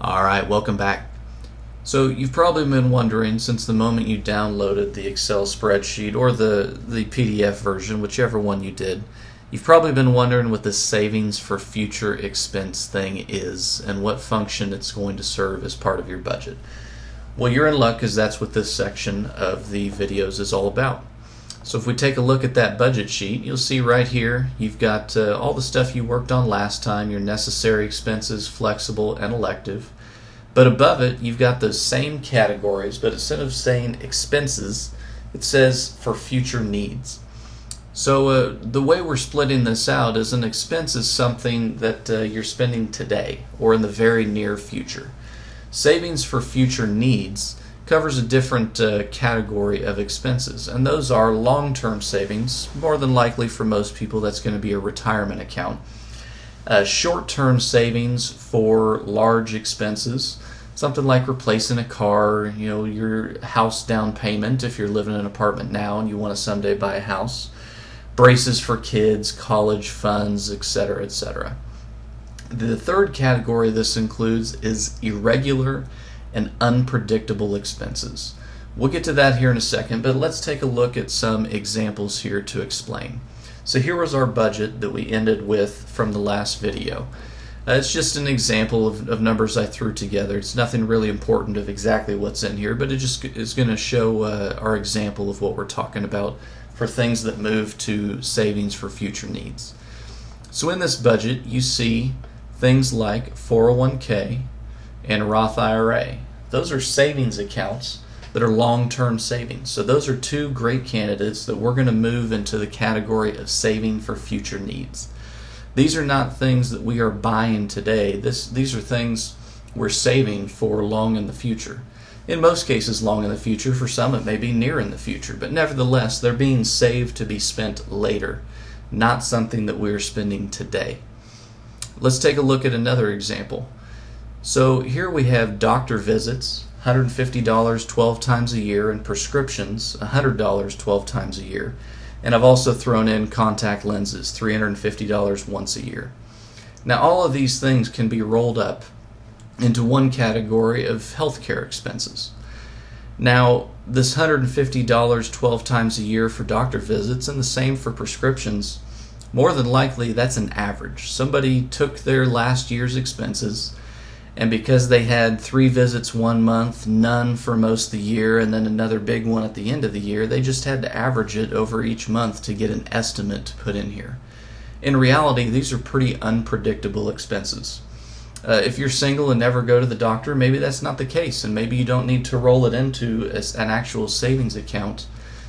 Alright, welcome back. So you've probably been wondering since the moment you downloaded the Excel spreadsheet or the PDF version, whichever one you did, you've probably been wondering what the savings for future expense thing is and what function it's going to serve as part of your budget. Well, you're in luck because that's what this section of the videos is all about. So if we take a look at that budget sheet, you'll see right here you've got all the stuff you worked on last time, your necessary expenses, flexible, and elective. But above it, you've got those same categories, but instead of saying expenses, it says for future needs. So the way we're splitting this out is an expense is something that you're spending today or in the very near future. Savings for future needs covers a different category of expenses, and those are long-term savings. More than likely for most people that's going to be a retirement account. Short-term savings for large expenses, something like replacing a car, your house down payment if you're living in an apartment now and you want to someday buy a house, braces for kids, college funds, etc., etc. The third category this includes is irregular and unpredictable expenses. We'll get to that here in a second, but let's take a look at some examples here to explain. So here was our budget that we ended with from the last video. It's just an example of numbers I threw together. It's nothing really important of exactly what's in here, but it just is going to show our example of what we're talking about for things that move to savings for future needs. So in this budget, you see things like 401k and Roth IRA. Those are savings accounts that are long-term savings. So those are two great candidates that we're going to move into the category of saving for future needs. These are not things that we are buying today. These are things we're saving for long in the future. In most cases long in the future. For some it may be near in the future, but nevertheless they're being saved to be spent later, not something that we're spending today. Let's take a look at another example. So here we have doctor visits, $150 12 times a year, and prescriptions, $100 12 times a year. And I've also thrown in contact lenses, $350 once a year. Now all of these things can be rolled up into one category of healthcare expenses. Now this $150 12 times a year for doctor visits and the same for prescriptions, more than likely that's an average. Somebody took their last year's expenses, and because they had 3 visits 1 month, none for most of the year, and then another big one at the end of the year, they just had to average it over each month to get an estimate to put in here. In reality, these are pretty unpredictable expenses. If you're single and never go to the doctor, maybe that's not the case, and maybe you don't need to roll it into an actual savings account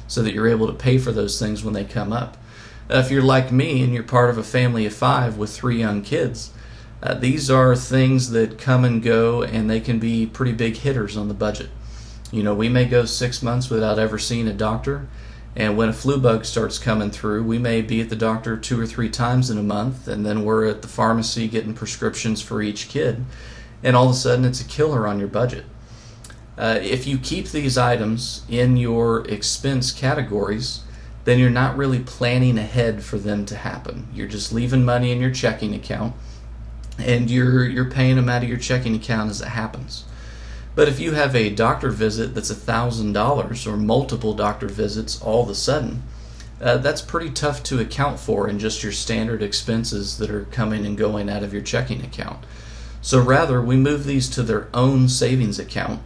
so that you're able to pay for those things when they come up. If you're like me and you're part of a family of 5 with 3 young kids, these are things that come and go, and they can be pretty big hitters on the budget. We may go 6 months without ever seeing a doctor, and when a flu bug starts coming through, we may be at the doctor 2 or 3 times in a month, and then we're at the pharmacy getting prescriptions for each kid, and all of a sudden it's a killer on your budget. If you keep these items in your expense categories, then you're not really planning ahead for them to happen. You're just leaving money in your checking account, and you're paying them out of your checking account as it happens. But if you have a doctor visit that's $1,000 or multiple doctor visits all of a sudden, that's pretty tough to account for in just your standard expenses that are coming and going out of your checking account. So rather, we move these to their own savings account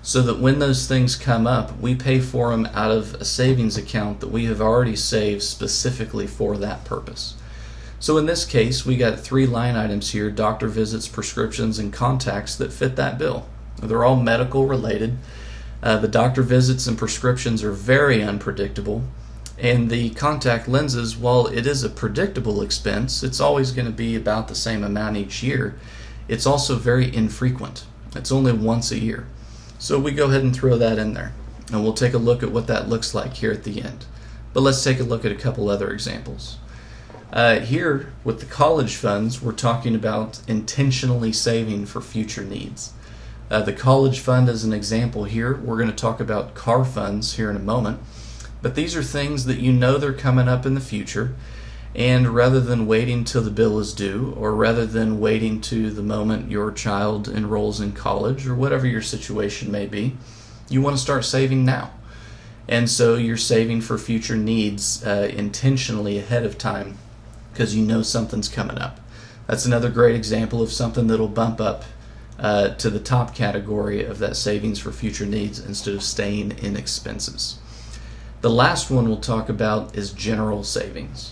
so that when those things come up, we pay for them out of a savings account that we have already saved specifically for that purpose. So in this case, we got 3 line items here: doctor visits, prescriptions, and contacts that fit that bill. They're all medical related. The doctor visits and prescriptions are very unpredictable, and the contact lenses, while it is a predictable expense, it's always going to be about the same amount each year. It's also very infrequent. It's only once a year. So we go ahead and throw that in there, and we'll take a look at what that looks like here at the end. But let's take a look at a couple other examples. Here, with the college funds, we're talking about intentionally saving for future needs. The college fund is an example here. We're going to talk about car funds here in a moment. But these are things that they're coming up in the future, And rather than waiting till the bill is due, or rather than waiting to the moment your child enrolls in college, or whatever your situation may be, you want to start saving now. And so you're saving for future needs intentionally ahead of time because you know something's coming up. That's another great example of something that'll bump up to the top category of that savings for future needs instead of staying in expenses. The last one we'll talk about is general savings.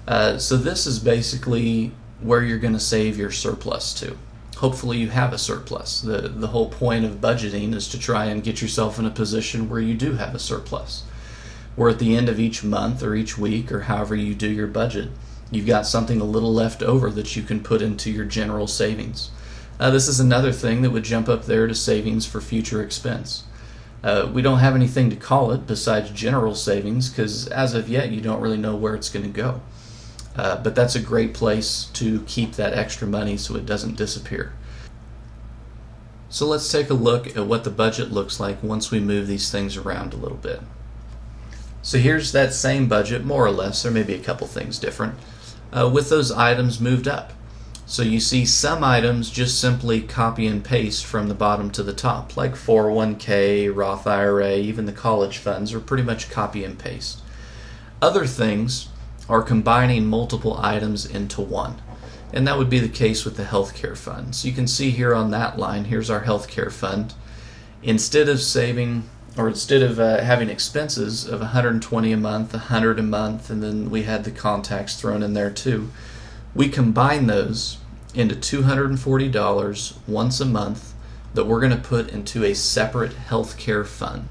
So this is basically where you're going to save your surplus to. Hopefully you have a surplus. The whole point of budgeting is to try and get yourself in a position where you do have a surplus. Where at the end of each month or each week or however you do your budget, you've got something a little left over that you can put into your general savings. This is another thing that would jump up there to savings for future expense. We don't have anything to call it besides general savings because as of yet you don't really know where it's going to go. But that's a great place to keep that extra money so it doesn't disappear. So let's take a look at what the budget looks like once we move these things around a little bit. So here's that same budget, more or less. There may be a couple things different, with those items moved up. So you see some items just simply copy and paste from the bottom to the top, like 401k, Roth IRA, even the college funds are pretty much copy and paste. Other things are combining multiple items into one. And that would be the case with the healthcare fund. So you can see here on that line, here's our healthcare fund. Instead of having expenses of $120 a month, $100 a month, and then we had the contacts thrown in there too, we combine those into $240 once a month that we're going to put into a separate healthcare fund,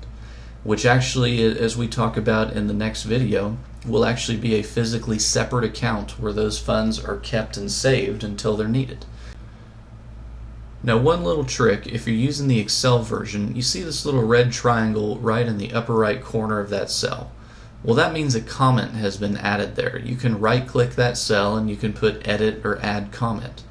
which actually, as we talk about in the next video, will actually be a physically separate account where those funds are kept and saved until they're needed. Now, one little trick, if you're using the Excel version, you see this little red triangle right in the upper right corner of that cell. Well, that means a comment has been added there. You can right-click that cell and you can put Edit or Add Comment.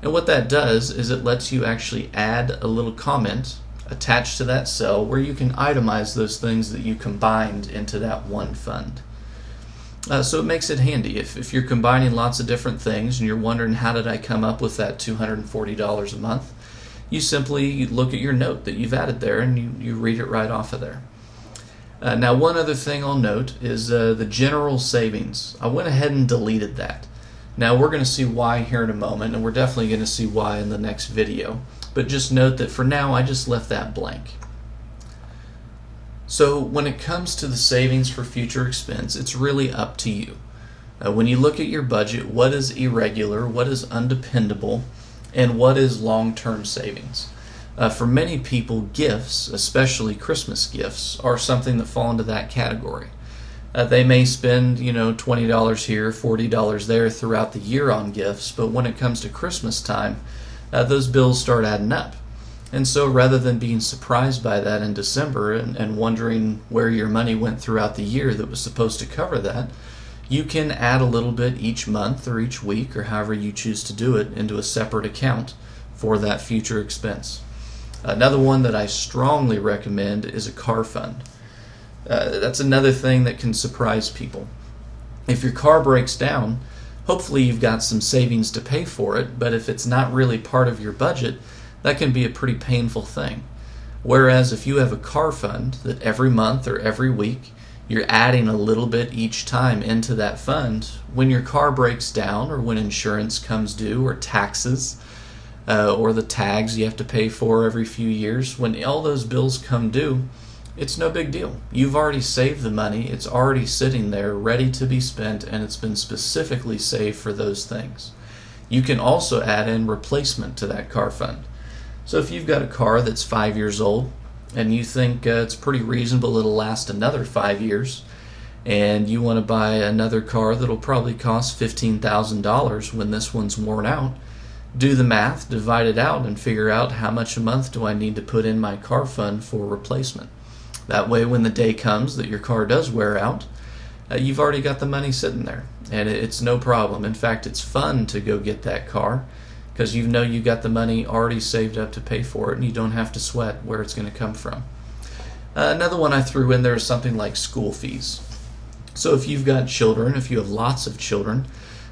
And what that does is it lets you actually add a little comment attached to that cell where you can itemize those things that you combined into that one fund. So it makes it handy. If you're combining lots of different things and you're wondering how did I come up with that $240 a month, you simply look at your note that you've added there and you read it right off of there. Now, one other thing I'll note is the general savings. I went ahead and deleted that. Now, we're going to see why here in a moment, and we're definitely going to see why in the next video. But just note that for now, I just left that blank. So when it comes to the savings for future expense, it's really up to you. When you look at your budget, what is irregular, what is undependable, and what is long-term savings? For many people, gifts, especially Christmas gifts, are something that fall into that category. They may spend, $20 here, $40 there throughout the year on gifts, but when it comes to Christmas time, those bills start adding up. And so rather than being surprised by that in December and wondering where your money went throughout the year that was supposed to cover that, you can add a little bit each month or each week or however you choose to do it into a separate account for that future expense. Another one that I strongly recommend is a car fund. That's another thing that can surprise people. If your car breaks down, hopefully you've got some savings to pay for it, but if it's not really part of your budget, that can be a pretty painful thing. Whereas if you have a car fund that every month or every week you're adding a little bit each time into that fund, when your car breaks down or when insurance comes due or taxes or the tags you have to pay for every few years, when all those bills come due, it's no big deal. You've already saved the money, it's already sitting there ready to be spent, and it's been specifically saved for those things. You can also add in replacement to that car fund. So if you've got a car that's 5 years old and you think it's pretty reasonable it'll last another 5 years, and you want to buy another car that'll probably cost $15,000 when this one's worn out, do the math, divide it out, and figure out how much a month do I need to put in my car fund for replacement. That way when the day comes that your car does wear out, you've already got the money sitting there, and it's no problem. In fact, it's fun to go get that car because you know you got the money already saved up to pay for it, and you don't have to sweat where it's going to come from. Another one I threw in there is something like school fees. So if you've got children, if you have lots of children,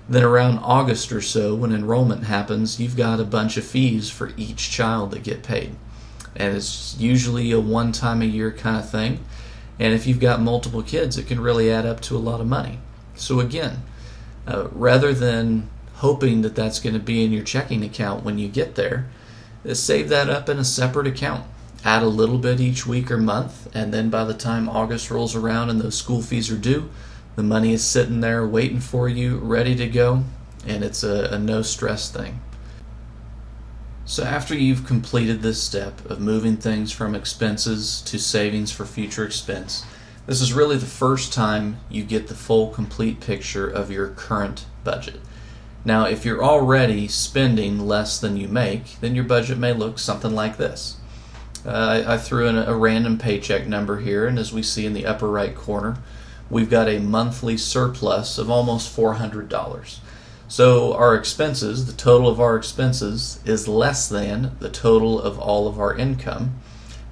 then around August or so, when enrollment happens, you've got a bunch of fees for each child that get paid. And it's usually a one-time-a-year kind of thing. And if you've got multiple kids, it can really add up to a lot of money. So again, rather than hoping that that's going to be in your checking account when you get there, save that up in a separate account. Add a little bit each week or month, and then by the time August rolls around and those school fees are due, the money is sitting there waiting for you, ready to go, and it's a no-stress thing. So after you've completed this step of moving things from expenses to savings for future expense, this is really the first time you get the full complete picture of your current budget. Now, if you're already spending less than you make, then your budget may look something like this. I threw in a random paycheck number here, and as we see in the upper right corner, we've got a monthly surplus of almost $400. So our expenses, the total of our expenses, is less than the total of all of our income,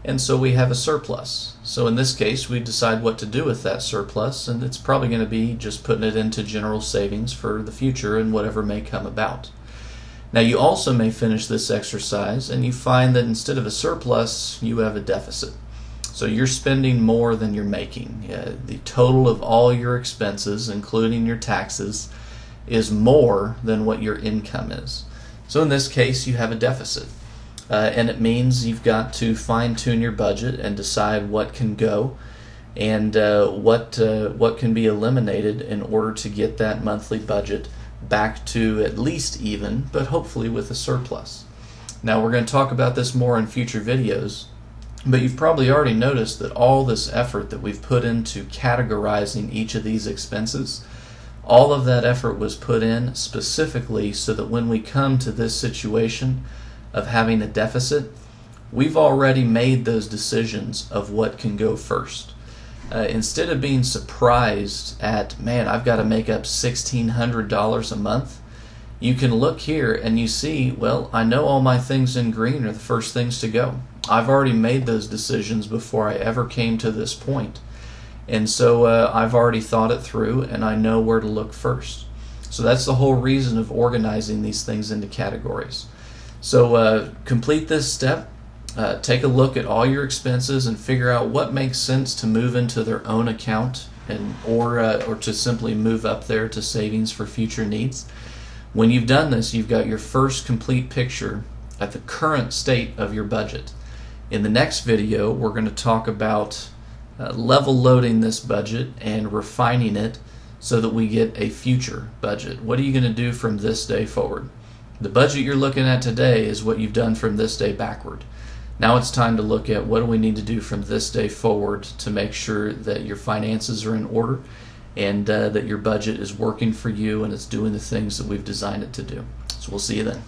and so we have a surplus. So in this case, we decide what to do with that surplus, and it's probably going to be just putting it into general savings for the future and whatever may come about. Now you also may finish this exercise and you find that instead of a surplus, you have a deficit. So you're spending more than you're making. The total of all your expenses, including your taxes, is more than what your income is. So in this case, you have a deficit. And it means you've got to fine-tune your budget and decide what can go and what can be eliminated in order to get that monthly budget back to at least even, but hopefully with a surplus. Now we're going to talk about this more in future videos, but you've probably already noticed that all this effort that we've put into categorizing each of these expenses, all of that effort was put in specifically so that when we come to this situation of having a deficit, we've already made those decisions of what can go first. Instead of being surprised at, man, I've got to make up $1,600 a month, you can look here and you see, well, I know all my things in green are the first things to go. I've already made those decisions before I ever came to this point. And so I've already thought it through and I know where to look first. So that's the whole reason of organizing these things into categories. So complete this step. Take a look at all your expenses and figure out what makes sense to move into their own account or to simply move up there to savings for future needs. When you've done this, you've got your first complete picture at the current state of your budget. In the next video, we're going to talk about level loading this budget and refining it so that we get a future budget. What are you going to do from this day forward? The budget you're looking at today is what you've done from this day backward. Now it's time to look at what do we need to do from this day forward to make sure that your finances are in order and that your budget is working for you and it's doing the things that we've designed it to do. So we'll see you then.